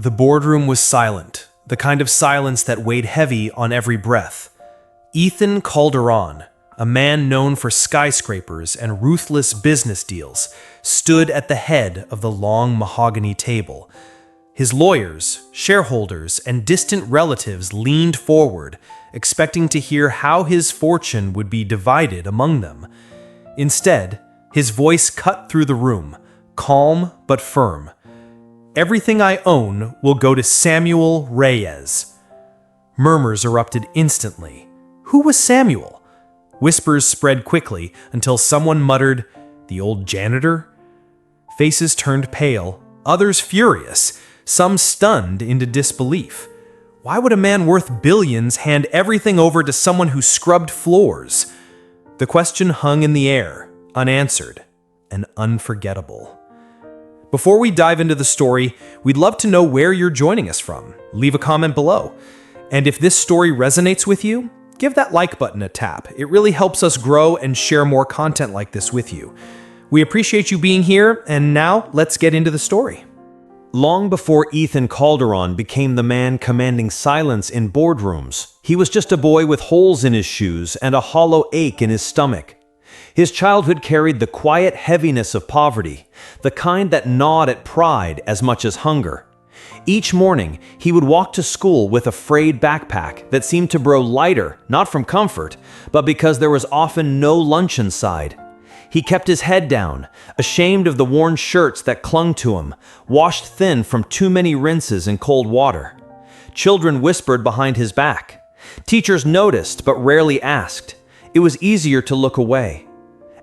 The boardroom was silent, the kind of silence that weighed heavy on every breath. Ethan Calderon, a man known for skyscrapers and ruthless business deals, stood at the head of the long mahogany table. His lawyers, shareholders, and distant relatives leaned forward, expecting to hear how his fortune would be divided among them. Instead, his voice cut through the room, calm but firm. "Everything I own will go to Samuel Reyes." Murmurs erupted instantly. Who was Samuel? Whispers spread quickly until someone muttered, "The old janitor?" Faces turned pale, others furious, some stunned into disbelief. Why would a man worth billions hand everything over to someone who scrubbed floors? The question hung in the air, unanswered and unforgettable. Before we dive into the story, we'd love to know where you're joining us from. Leave a comment below. And if this story resonates with you, give that like button a tap. It really helps us grow and share more content like this with you. We appreciate you being here, and now let's get into the story. Long before Ethan Calderon became the man commanding silence in boardrooms, he was just a boy with holes in his shoes and a hollow ache in his stomach. His childhood carried the quiet heaviness of poverty, the kind that gnawed at pride as much as hunger. Each morning, he would walk to school with a frayed backpack that seemed to grow lighter, not from comfort, but because there was often no lunch inside. He kept his head down, ashamed of the worn shirts that clung to him, washed thin from too many rinses in cold water. Children whispered behind his back. Teachers noticed but rarely asked. It was easier to look away.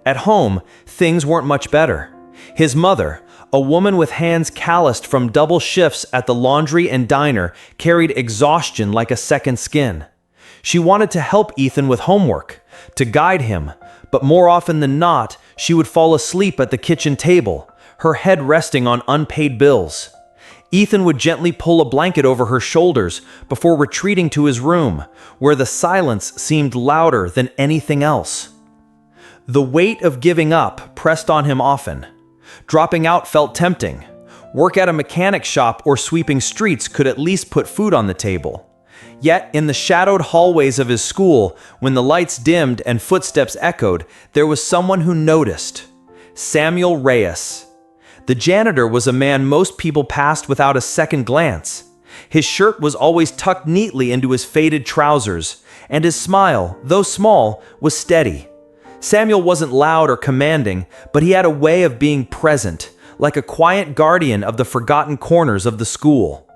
At home, things weren't much better. His mother, a woman with hands calloused from double shifts at the laundry and diner, carried exhaustion like a second skin. She wanted to help Ethan with homework, to guide him, but more often than not, she would fall asleep at the kitchen table, her head resting on unpaid bills. Ethan would gently pull a blanket over her shoulders before retreating to his room, where the silence seemed louder than anything else. The weight of giving up pressed on him often. Dropping out felt tempting. Work at a mechanic shop or sweeping streets could at least put food on the table. Yet, in the shadowed hallways of his school, when the lights dimmed and footsteps echoed, there was someone who noticed. Samuel Reyes. The janitor was a man most people passed without a second glance. His shirt was always tucked neatly into his faded trousers, and his smile, though small, was steady. Samuel wasn't loud or commanding, but he had a way of being present, like a quiet guardian of the forgotten corners of the school.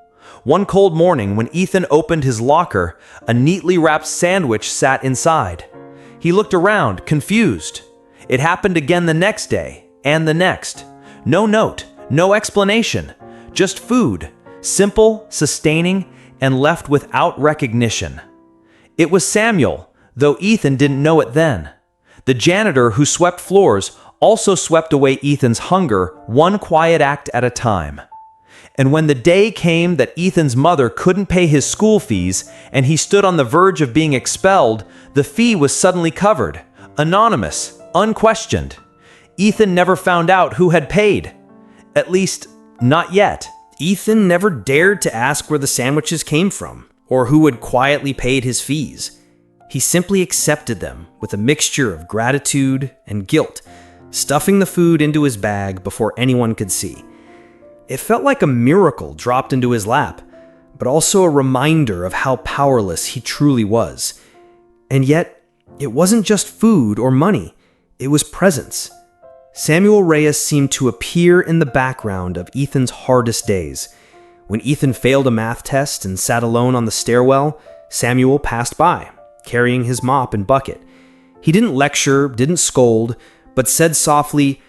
One cold morning, when Ethan opened his locker, a neatly wrapped sandwich sat inside. He looked around, confused. It happened again the next day, and the next. No note, no explanation, just food, simple, sustaining, and left without recognition. It was Samuel, though Ethan didn't know it then. The janitor who swept floors also swept away Ethan's hunger, one quiet act at a time. And when the day came that Ethan's mother couldn't pay his school fees and he stood on the verge of being expelled, the fee was suddenly covered, anonymous, unquestioned. Ethan never found out who had paid. At least, not yet. Ethan never dared to ask where the sandwiches came from, or who had quietly paid his fees. He simply accepted them with a mixture of gratitude and guilt, stuffing the food into his bag before anyone could see. It felt like a miracle dropped into his lap, but also a reminder of how powerless he truly was. And yet, it wasn't just food or money, it was presence. Samuel Reyes seemed to appear in the background of Ethan's hardest days. When Ethan failed a math test and sat alone on the stairwell, Samuel passed by, carrying his mop and bucket. He didn't lecture, didn't scold, but said softly,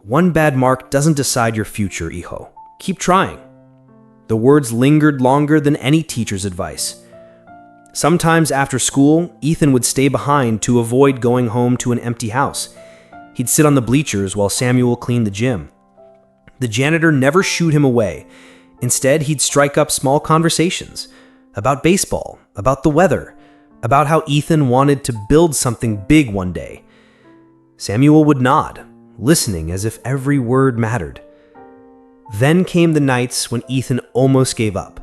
"One bad mark doesn't decide your future, hijo. Keep trying." The words lingered longer than any teacher's advice. Sometimes after school, Ethan would stay behind to avoid going home to an empty house. He'd sit on the bleachers while Samuel cleaned the gym. The janitor never shooed him away. Instead, he'd strike up small conversations about baseball, about the weather, about how Ethan wanted to build something big one day. Samuel would nod, listening as if every word mattered. Then came the nights when Ethan almost gave up.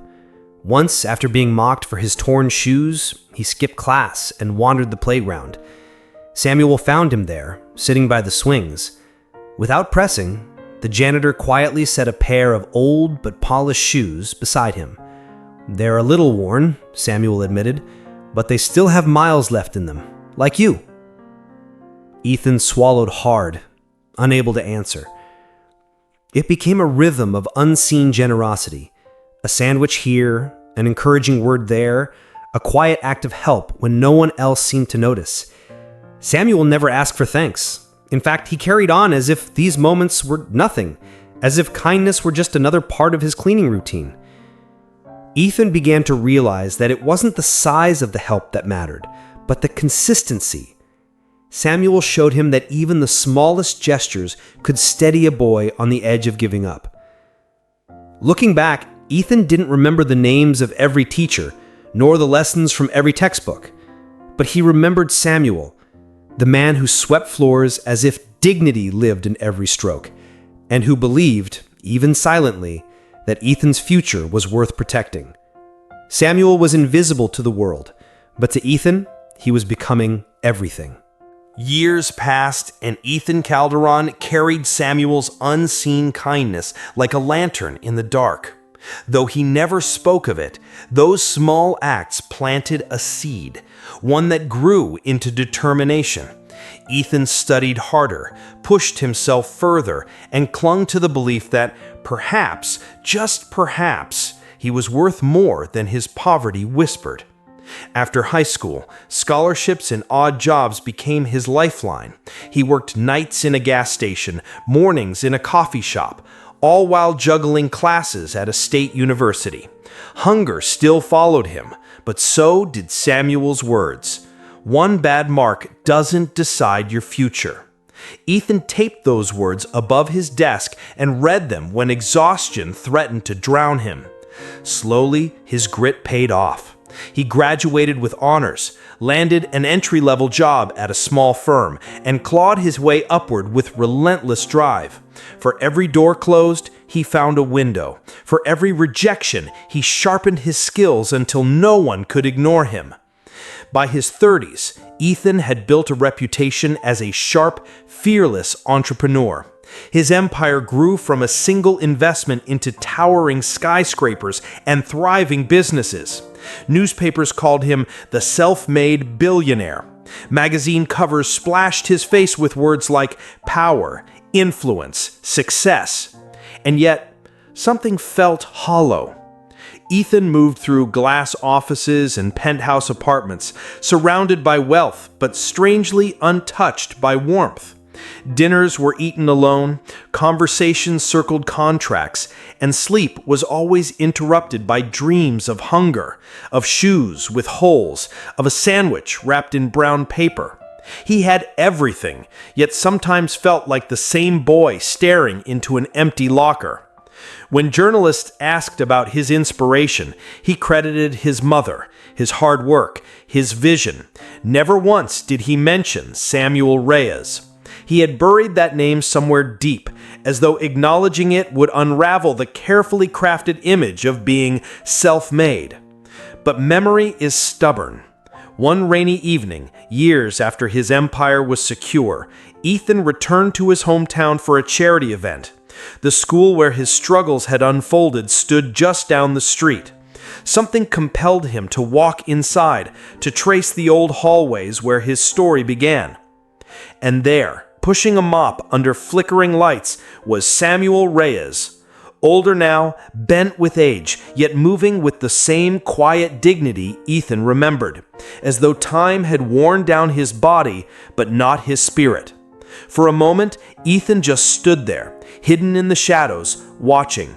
Once, after being mocked for his torn shoes, he skipped class and wandered the playground. Samuel found him there, sitting by the swings. Without pressing, the janitor quietly set a pair of old but polished shoes beside him. "They're a little worn," Samuel admitted, "but they still have miles left in them, like you." Ethan swallowed hard, unable to answer. It became a rhythm of unseen generosity. A sandwich here, an encouraging word there, a quiet act of help when no one else seemed to notice. Samuel never asked for thanks. In fact, he carried on as if these moments were nothing, as if kindness were just another part of his cleaning routine. Ethan began to realize that it wasn't the size of the help that mattered, but the consistency. Samuel showed him that even the smallest gestures could steady a boy on the edge of giving up. Looking back, Ethan didn't remember the names of every teacher, nor the lessons from every textbook. But he remembered Samuel, the man who swept floors as if dignity lived in every stroke, and who believed, even silently, that Ethan's future was worth protecting. Samuel was invisible to the world, but to Ethan, he was becoming everything. Years passed, and Ethan Calderon carried Samuel's unseen kindness like a lantern in the dark. Though he never spoke of it, those small acts planted a seed, one that grew into determination. Ethan studied harder, pushed himself further, and clung to the belief that perhaps, just perhaps, he was worth more than his poverty whispered. After high school, scholarships and odd jobs became his lifeline. He worked nights in a gas station, mornings in a coffee shop, all while juggling classes at a state university. Hunger still followed him, but so did Samuel's words. One bad mark doesn't decide your future. Ethan taped those words above his desk and read them when exhaustion threatened to drown him. Slowly, his grit paid off. He graduated with honors, landed an entry-level job at a small firm, and clawed his way upward with relentless drive. For every door closed, he found a window. For every rejection, he sharpened his skills until no one could ignore him. By his 30s, Ethan had built a reputation as a sharp, fearless entrepreneur. His empire grew from a single investment into towering skyscrapers and thriving businesses. Newspapers called him the self-made billionaire. Magazine covers splashed his face with words like power, influence, success. And yet, something felt hollow. Ethan moved through glass offices and penthouse apartments, surrounded by wealth, but strangely untouched by warmth. Dinners were eaten alone, conversations circled contracts, and sleep was always interrupted by dreams of hunger, of shoes with holes, of a sandwich wrapped in brown paper. He had everything, yet sometimes felt like the same boy staring into an empty locker. When journalists asked about his inspiration, he credited his mother, his hard work, his vision. Never once did he mention Samuel Reyes. He had buried that name somewhere deep, as though acknowledging it would unravel the carefully crafted image of being self-made. But memory is stubborn. One rainy evening, years after his empire was secure, Ethan returned to his hometown for a charity event. The school where his struggles had unfolded stood just down the street. Something compelled him to walk inside, to trace the old hallways where his story began. And there, pushing a mop under flickering lights, was Samuel Reyes. Older now, bent with age, yet moving with the same quiet dignity Ethan remembered, as though time had worn down his body, but not his spirit. For a moment, Ethan just stood there, hidden in the shadows, watching.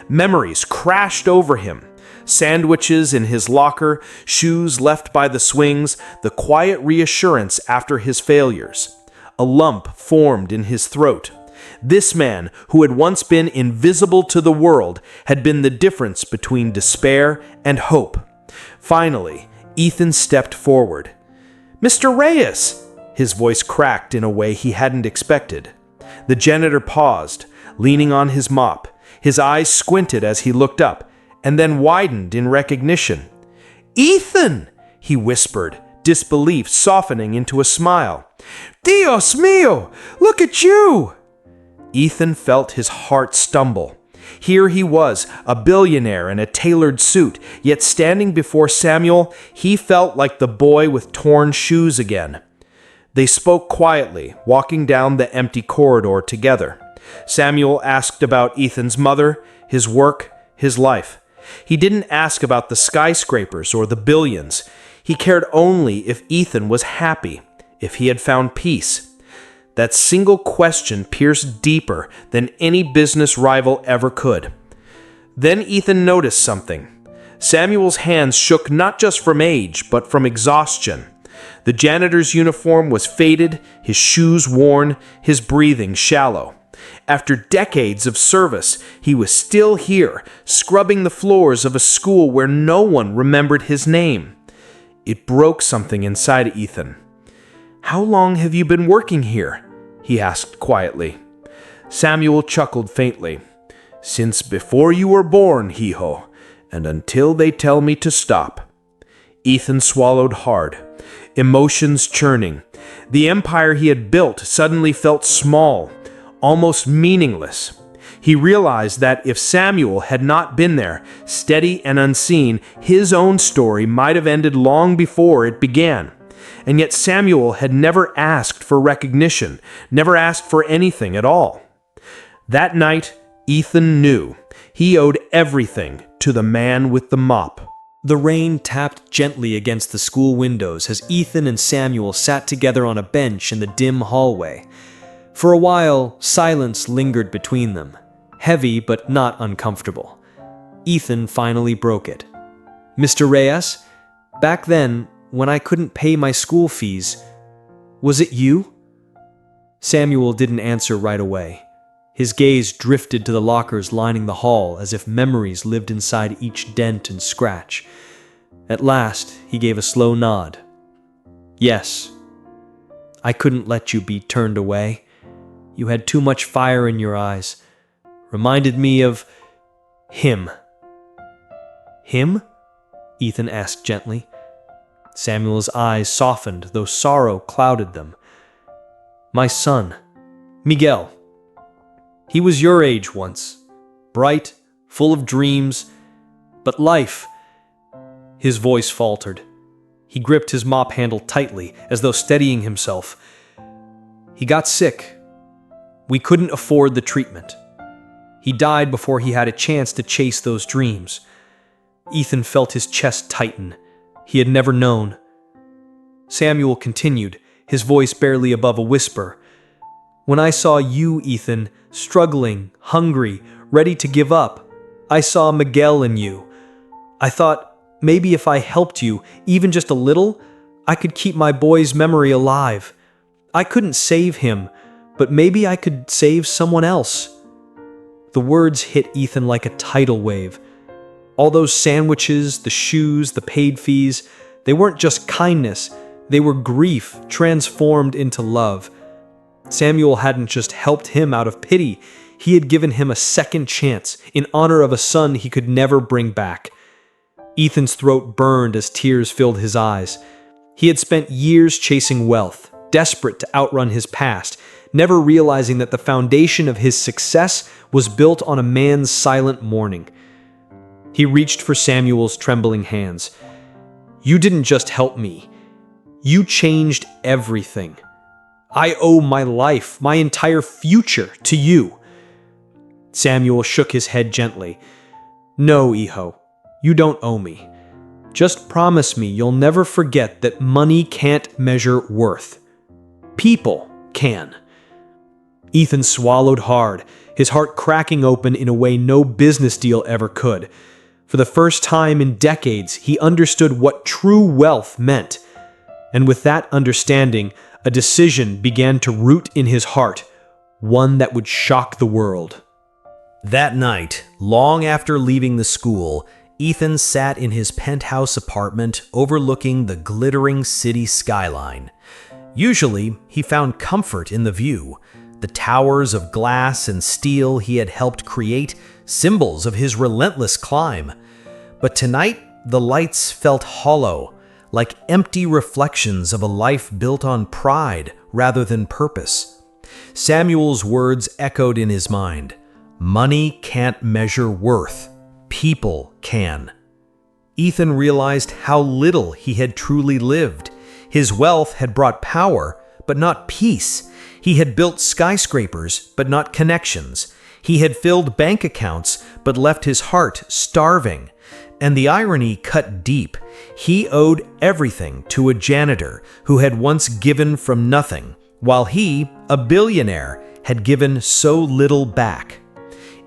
Memories crashed over him. Sandwiches in his locker, shoes left by the swings, the quiet reassurance after his failures. A lump formed in his throat. This man, who had once been invisible to the world, had been the difference between despair and hope. Finally, Ethan stepped forward. "Mr. Reyes!" His voice cracked in a way he hadn't expected. The janitor paused, leaning on his mop, His eyes squinted as he looked up, and then widened in recognition. "Ethan!" he whispered, disbelief softening into a smile. "Dios mío! Look at you!" Ethan felt his heart stumble. Here he was, a billionaire in a tailored suit, yet standing before Samuel, he felt like the boy with torn shoes again. They spoke quietly, walking down the empty corridor together. Samuel asked about Ethan's mother, his work, his life. He didn't ask about the skyscrapers or the billions. He cared only if Ethan was happy, if he had found peace. That single question pierced deeper than any business rival ever could. Then Ethan noticed something. Samuel's hands shook not just from age, but from exhaustion. The janitor's uniform was faded, his shoes worn, his breathing shallow. After decades of service, he was still here, scrubbing the floors of a school where no one remembered his name. It broke something inside Ethan. "How long have you been working here?" he asked quietly. Samuel chuckled faintly. "Since before you were born, hijo, and until they tell me to stop." Ethan swallowed hard, emotions churning. The empire he had built suddenly felt small, almost meaningless. He realized that if Samuel had not been there, steady and unseen, his own story might have ended long before it began. And yet Samuel had never asked for recognition, never asked for anything at all. That night, Ethan knew he owed everything to the man with the mop. The rain tapped gently against the school windows as Ethan and Samuel sat together on a bench in the dim hallway. For a while, silence lingered between them, heavy but not uncomfortable. Ethan finally broke it. "Mr. Reyes, back then, when I couldn't pay my school fees, was it you?" Samuel didn't answer right away. His gaze drifted to the lockers lining the hall as if memories lived inside each dent and scratch. At last, he gave a slow nod. "Yes. I couldn't let you be turned away. You had too much fire in your eyes. Reminded me of him." "Him?" Ethan asked gently. Samuel's eyes softened, though sorrow clouded them. "My son, Miguel. He was your age once, bright, full of dreams, but life..." His voice faltered. He gripped his mop handle tightly, as though steadying himself. "He got sick. We couldn't afford the treatment. He died before he had a chance to chase those dreams." Ethan felt his chest tighten. He had never known. Samuel continued, his voice barely above a whisper. "When I saw you, Ethan, struggling, hungry, ready to give up, I saw Miguel in you. I thought maybe if I helped you, even just a little, I could keep my boy's memory alive. I couldn't save him, but maybe I could save someone else." The words hit Ethan like a tidal wave. All those sandwiches, the shoes, the paid fees, they weren't just kindness, they were grief transformed into love. Samuel hadn't just helped him out of pity, he had given him a second chance in honor of a son he could never bring back. Ethan's throat burned as tears filled his eyes. He had spent years chasing wealth, desperate to outrun his past, never realizing that the foundation of his success was built on a man's silent mourning. He reached for Samuel's trembling hands. "You didn't just help me. You changed everything. I owe my life, my entire future, to you." Samuel shook his head gently. "No, hijo, you don't owe me. Just promise me you'll never forget that money can't measure worth. People can." Ethan swallowed hard, his heart cracking open in a way no business deal ever could. For the first time in decades, he understood what true wealth meant. And with that understanding, a decision began to root in his heart, one that would shock the world. That night, long after leaving the school, Ethan sat in his penthouse apartment overlooking the glittering city skyline. Usually, he found comfort in the view. The towers of glass and steel he had helped create symbols of his relentless climb. But tonight, the lights felt hollow, like empty reflections of a life built on pride rather than purpose. Samuel's words echoed in his mind. Money can't measure worth. People can. Ethan realized how little he had truly lived. His wealth had brought power, but not peace. He had built skyscrapers, but not connections. He had filled bank accounts, but left his heart starving. And the irony cut deep. He owed everything to a janitor who had once given from nothing, while he, a billionaire, had given so little back.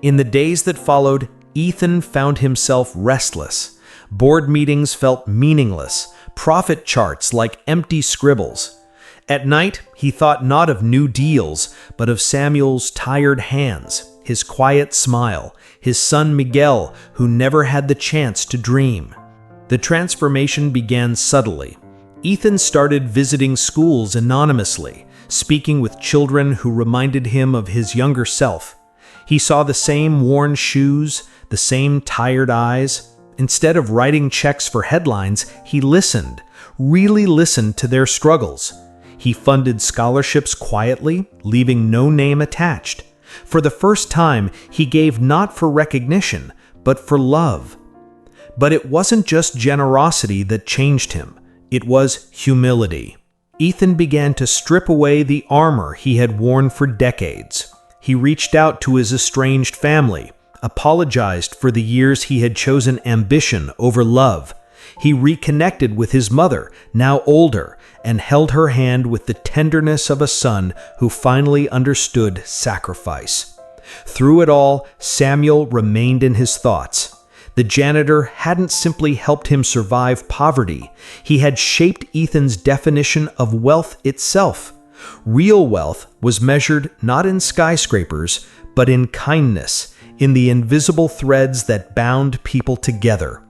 In the days that followed, Ethan found himself restless. Board meetings felt meaningless, profit charts like empty scribbles. At night, he thought not of new deals, but of Samuel's tired hands, his quiet smile, his son Miguel, who never had the chance to dream. The transformation began subtly. Ethan started visiting schools anonymously, speaking with children who reminded him of his younger self. He saw the same worn shoes, the same tired eyes. Instead of writing checks for headlines, he listened, really listened to their struggles. He funded scholarships quietly, leaving no name attached. For the first time, he gave not for recognition, but for love. But it wasn't just generosity that changed him. It was humility. Ethan began to strip away the armor he had worn for decades. He reached out to his estranged family, apologized for the years he had chosen ambition over love. He reconnected with his mother, now older, and held her hand with the tenderness of a son who finally understood sacrifice. Through it all, Samuel remained in his thoughts. The janitor hadn't simply helped him survive poverty. He had shaped Ethan's definition of wealth itself. Real wealth was measured not in skyscrapers, but in kindness, in the invisible threads that bound people together.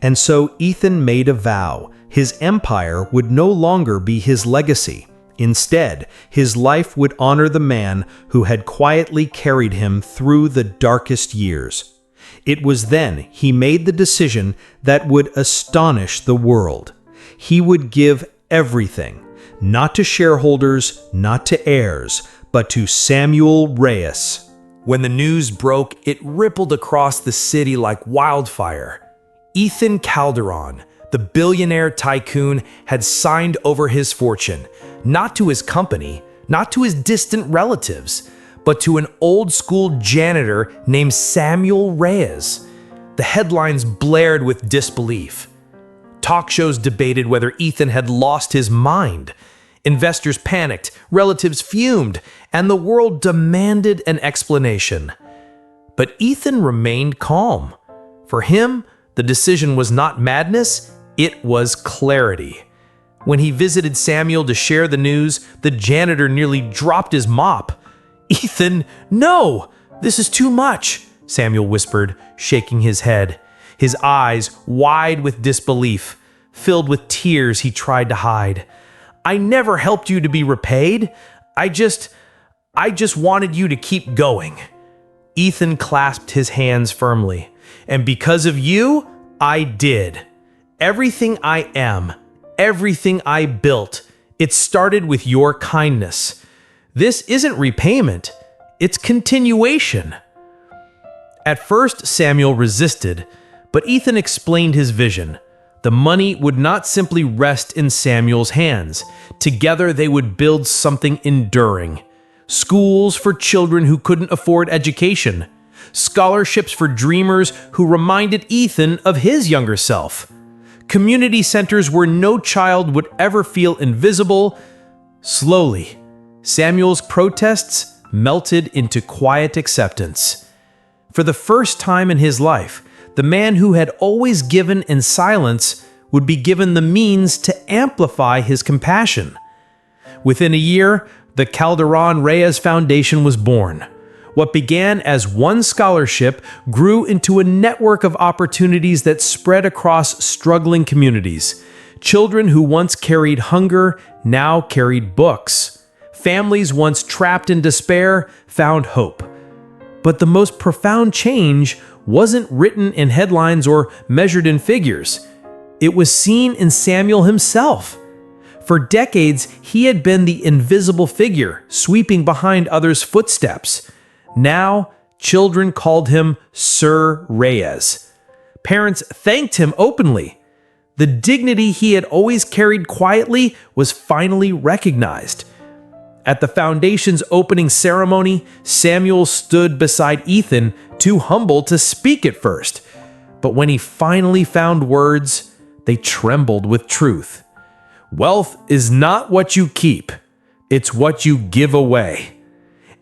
And so Ethan made a vow. His empire would no longer be his legacy. Instead, his life would honor the man who had quietly carried him through the darkest years. It was then he made the decision that would astonish the world. He would give everything, not to shareholders, not to heirs, but to Samuel Reyes. When the news broke, it rippled across the city like wildfire. Ethan Calderon, the billionaire tycoon, had signed over his fortune, not to his company, not to his distant relatives, but to an old-school janitor named Samuel Reyes. The headlines blared with disbelief. Talk shows debated whether Ethan had lost his mind. Investors panicked, relatives fumed, and the world demanded an explanation. But Ethan remained calm. For him, the decision was not madness, it was clarity. When he visited Samuel to share the news, the janitor nearly dropped his mop. "Ethan, no! This is too much," Samuel whispered, shaking his head. His eyes, wide with disbelief, filled with tears he tried to hide. "I never helped you to be repaid. I just wanted you to keep going." Ethan clasped his hands firmly. "And because of you, I did. Everything I am, everything I built, it started with your kindness. This isn't repayment, it's continuation." At first, Samuel resisted, but Ethan explained his vision. The money would not simply rest in Samuel's hands. Together, they would build something enduring. Schools for children who couldn't afford education. Scholarships for dreamers who reminded Ethan of his younger self. Community centers where no child would ever feel invisible. Slowly, Samuel's protests melted into quiet acceptance. For the first time in his life, the man who had always given in silence would be given the means to amplify his compassion. Within a year, the Calderon Reyes Foundation was born. What began as one scholarship grew into a network of opportunities that spread across struggling communities. Children who once carried hunger now carried books. Families once trapped in despair found hope. But the most profound change wasn't written in headlines or measured in figures. It was seen in Samuel himself. For decades, he had been the invisible figure, sweeping behind others' footsteps. Now, children called him Sir Reyes. Parents thanked him openly. The dignity he had always carried quietly was finally recognized. At the foundation's opening ceremony, Samuel stood beside Ethan, too humble to speak at first. But when he finally found words, they trembled with truth. Wealth is not what you keep, it's what you give away.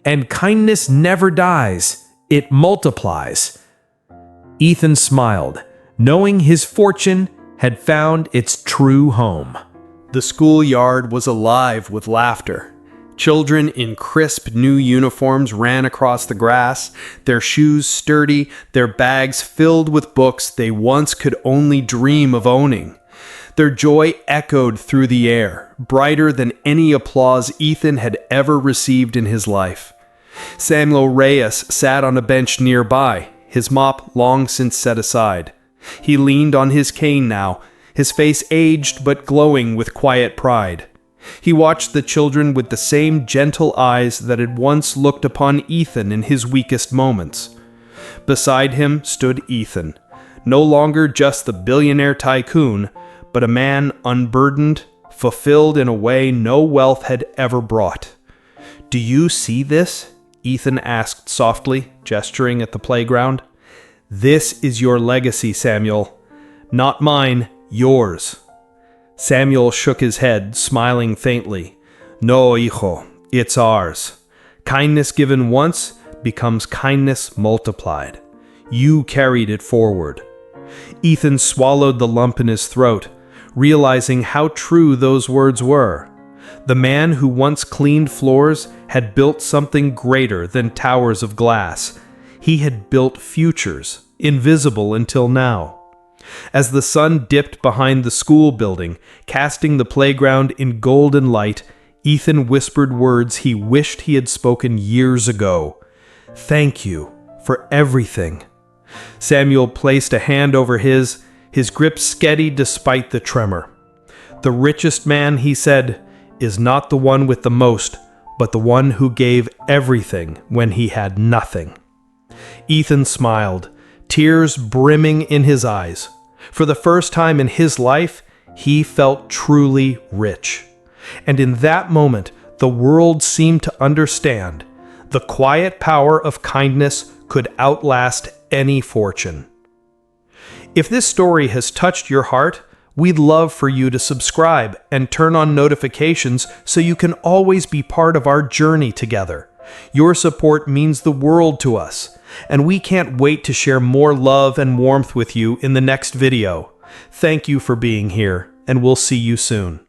And kindness never dies, it multiplies. Ethan smiled, knowing his fortune had found its true home. The schoolyard was alive with laughter. Children in crisp new uniforms ran across the grass, their shoes sturdy, their bags filled with books they once could only dream of owning. Their joy echoed through the air, brighter than any applause Ethan had ever received in his life. Samuel Reyes sat on a bench nearby, his mop long since set aside. He leaned on his cane now, his face aged but glowing with quiet pride. He watched the children with the same gentle eyes that had once looked upon Ethan in his weakest moments. Beside him stood Ethan, no longer just the billionaire tycoon, but a man unburdened, fulfilled in a way no wealth had ever brought. "Do you see this?" Ethan asked softly, gesturing at the playground. "This is your legacy, Samuel. Not mine, yours." Samuel shook his head, smiling faintly. "No, hijo, it's ours. Kindness given once becomes kindness multiplied. You carried it forward." Ethan swallowed the lump in his throat, realizing how true those words were. The man who once cleaned floors had built something greater than towers of glass. He had built futures, invisible until now. As the sun dipped behind the school building, casting the playground in golden light, Ethan whispered words he wished he had spoken years ago. "Thank you for everything." Samuel placed a hand over his grip steady despite the tremor. "The richest man," he said, "is not the one with the most, but the one who gave everything when he had nothing." Ethan smiled, tears brimming in his eyes. For the first time in his life, he felt truly rich. And in that moment, the world seemed to understand. The quiet power of kindness could outlast any fortune. If this story has touched your heart, we'd love for you to subscribe and turn on notifications so you can always be part of our journey together. Your support means the world to us, and we can't wait to share more love and warmth with you in the next video. Thank you for being here, and we'll see you soon.